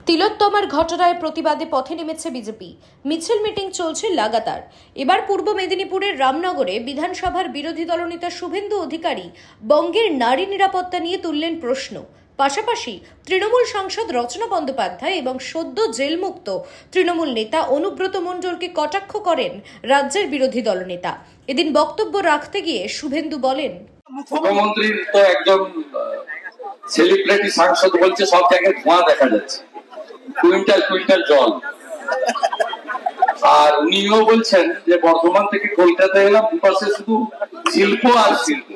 তিলোত্তমার ঘটনায় প্রতিবাদে পথে নেমেছে বিজেপি। মিছিল মিটিং চলছে লাগাতার। এবার পূর্ব মেদিনীপুরের রামনগরে বিধানসভার বিরোধী দলনেতা শুভেন্দু অধিকারী বঙ্গের নারী নিরাপত্তা নিয়ে তুললেন প্রশ্ন। পাশাপাশি তৃণমূল সাংসদ রচনা বন্দ্যোপাধ্যায় এবং সদ্য জেলমুক্ত তৃণমূল নেতা অনুব্রত মণ্ডলকে কটাক্ষ করেন রাজ্যের বিরোধী দলনেতা। এদিন বক্তব্য রাখতে গিয়ে শুভেন্দু বলেন, মুখ্যমন্ত্রীর তো একজন সেলিব্রিটি সাংসদ বলছে সব জায়গায় ধোঁয়া দেখা যাচ্ছে, কুইন্টাল কুইন্টাল জল। আর উনিও বলছেন যে বর্ধমান থেকে কলকাতা এলাম, দুপাশে শুধু শিল্প আর শিল্প।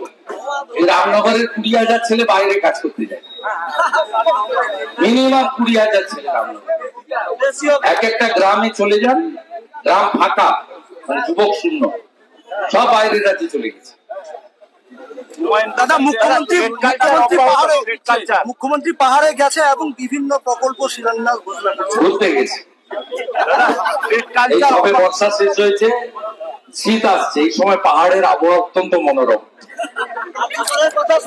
এই রামনগরের 20,000 ছেলে বাইরে কাজ করতে যায়, মিনিমাম 20,000 ছেলে রামনগর। এক একটা গ্রামে চলে যান, গ্রাম ফাঁকা, মানে যুবক শূন্য, সব বাইরের রাজ্যে চলে গেছে। মুখ্যমন্ত্রী পাহাড়ে গেছে এবং বিভিন্ন প্রকল্প শিলান্যাস ঘুরতে গেছে। সবে বর্ষা শেষ হয়েছে, শীত আসছে, এই সময় পাহাড়ের আবহাওয়া অত্যন্ত মনোরম,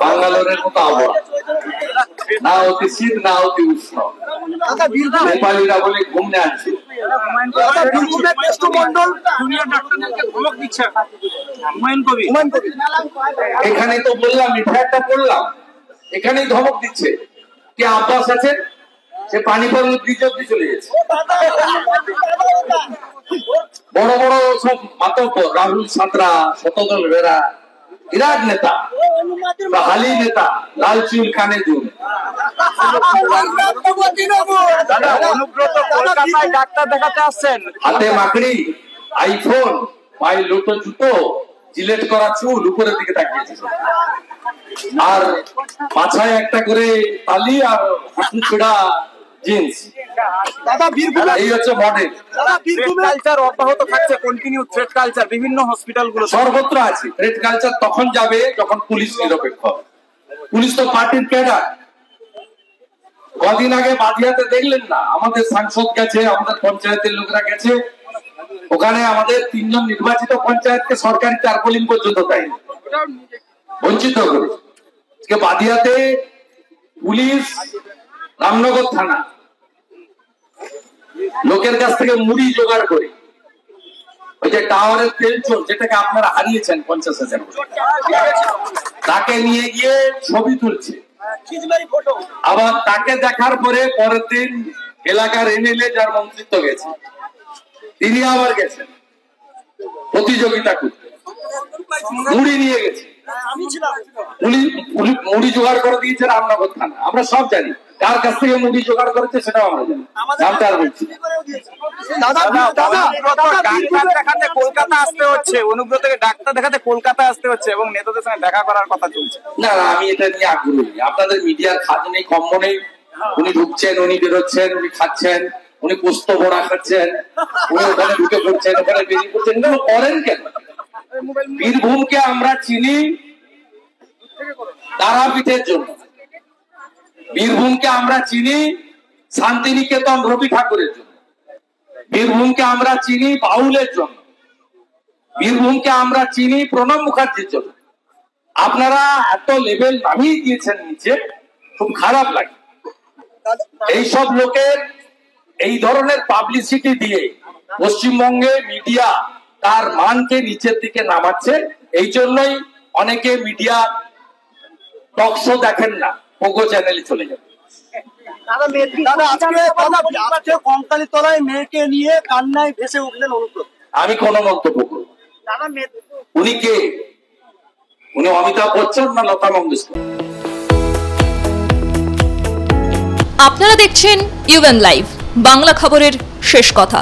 বাঙ্গালোরের মতো আবহাওয়া, না অতি শীত না অতি উষ্ণ। নেপালিরা বলে ঘুমনে আসছে। এখানে তো বললাম, একটা পড়লাম, এখানেই ধমক দিচ্ছে। কে আব্বাস আছে, সে পানিপথ ব্রিজ অব্দি চলে গেছে। বড় বড় সব মাতব্বর, রাহুল সাঁতরা, শতদল বেরা, বিরাট নেতা, হালি নেতা, লাল চুল কানে দুল। ডাক্তার দেখাতে আসছেন, হাতে মাকড়ি, আইফোন, পায়ে লোটো জুতো, জিলেট করা চুল, উপরের দিকে তাকিয়েছে, আর মাথায় একটা করে তালি আর হাঁটু ছোড়া জিন্স। এই হচ্ছে মডেল। অব্যাহত থাকছে, কন্টিনিউ থ্রেট কালচার বিভিন্ন হসপিটালগুলো সর্বত্র আছে। থ্রেট কালচার তখন যাবে যখন পুলিশ নিরপেক্ষ। পুলিশ তো পার্টির ক্যাডার। কদিন আগে বাদিয়াতে দেখলেন না, আমাদের সাংসদ গেছে, আমাদের পঞ্চায়েতের লোকরা গেছে, ওখানে আমাদের 3 জন নির্বাচিত পঞ্চায়েতকে সরকারি টার্পোলিন পর্যন্ত দেয়, বঞ্চিত করে। বাদিয়াতে পুলিশ, রামনগর থানা লোকের কাছ থেকে মুড়ি জোগাড় করে, ওই যে টাওয়ারের তেল চোর, যেটাকে আপনারা হারিয়েছেন 50,000, তাকে নিয়ে গিয়ে ছবি তুলছে। আবার তাকে দেখার পরে পরের দিন এলাকার এমএলএ, যার মন্ত্রিত্ব গেছে, তিনি আবার গেছেন প্রতিযোগিতা করতে, মুড়ি নিয়ে গেছে। মুড়ি জোগাড় করে দিয়েছে রামনগর থানা। আমরা সব জানি কার কাছ থেকে মুড়ি জোগাড় করেছে, সেটাও আমরা জানি, নামটা আর বলছি। কলকাতা আসতে হচ্ছে, অনুব্রতকে ডাক্তার দেখাতে কলকাতা আসতে হচ্ছে এবং নেতাদের সঙ্গে দেখা করার কথা চলছে। না, আমি এটা নিয়ে আগ্রহী। আপনাদের মিডিয়ার খাদ নেই, কম্ম নেই। উনি ঢুকছেন, উনি বেরোচ্ছেন, উনি খাচ্ছেন, উনি পোস্ত বড়া খাচ্ছেন, উনি ওখানে ঢুকে পড়ছেন, ওখানে বেরিয়ে পড়ছেন, এগুলো করেন কেন? বীরভূমকে আমরা চিনি তারাপীঠের জন্য, বীরভূমকে আমরা চিনি শান্তিনিকেতন রবি ঠাকুরের জন্য, বীরভূমকে আমরা চিনি বাউলের জন্য, বীরভূমকে আমরা চিনি প্রণব মুখার্জির জন্য। আপনারা এত লেভেল নামিয়ে দিয়েছেন নিচে, খুব খারাপ লাগে। এইসব লোকের এই ধরনের পাবলিসিটি দিয়ে পশ্চিমবঙ্গে মিডিয়া তার মানকে নিচের দিকে নামাচ্ছে। এই জন্যই অনেকে মিডিয়া টক শো দেখেন না, পোগো চ্যানেলে চলে যাবে। কঙ্কালী তলায় মেয়েকে নিয়ে কান্নায় ভেসে উঠলেন অনুব্রত। আমি কোনো মন্তব্য করব? উনি কে? উনি অমিতাভ বচ্চন না লতা মঙ্গেশকর? আপনারা দেখছেন ইউএন লাইভ, বাংলা খবরের শেষ কথা।